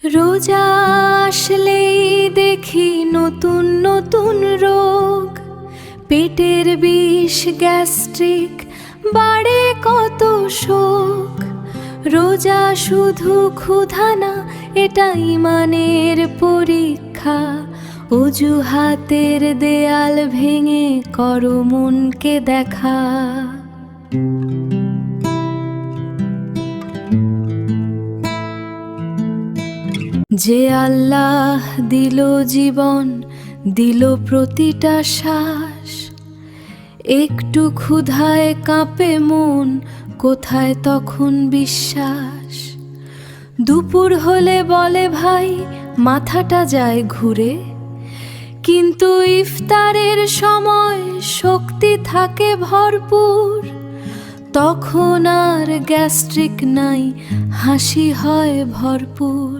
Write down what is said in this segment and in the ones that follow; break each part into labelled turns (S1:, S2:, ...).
S1: রোজা আসলেই দেখি নতুন নতুন রোগ, পেটের বিষ, গ্যাস্ট্রিক, বাড়ে কত শোক। রোজা শুধু ক্ষুধা না, এটা ঈমানের পরীক্ষা। অজুহাতের দেয়াল ভেঙে করো মনকে দেখা। যে আল্লাহ দিল জীবন, দিল প্রতিটা শ্বাস, একটু ক্ষুধায় কাঁপে মন, কোথায় তখন বিশ্বাস? দুপুর হলে বলে ভাই মাথাটা যায় ঘুরে, কিন্তু ইফতারের সময় শক্তি থাকে ভরপুর। তখন আর গ্যাস্ট্রিক নাই, হাসি হয় ভরপুর।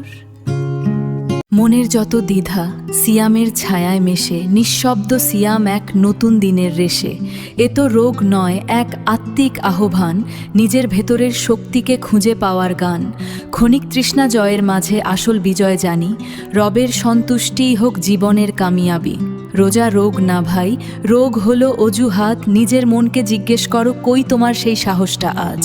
S1: মনের যত দ্বিধা সিয়ামের ছায়ায় মেশে, নিঃশব্দ সিয়াম এক নতুন দিনের রেশে। এ তো রোগ নয়, এক আত্মিক আহ্বান, নিজের ভেতরের শক্তিকে খুঁজে পাওয়ার গান। ক্ষণিক তৃষ্ণা জয়ের মাঝে আসল বিজয় জানি, রবের সন্তুষ্টিই হোক জীবনের কামিয়াবি। রোজা রোগ না ভাই, রোগ হলো অজুহাত। নিজের মনকে জিজ্ঞেস করো, কই তোমার সেই সাহসটা আজ?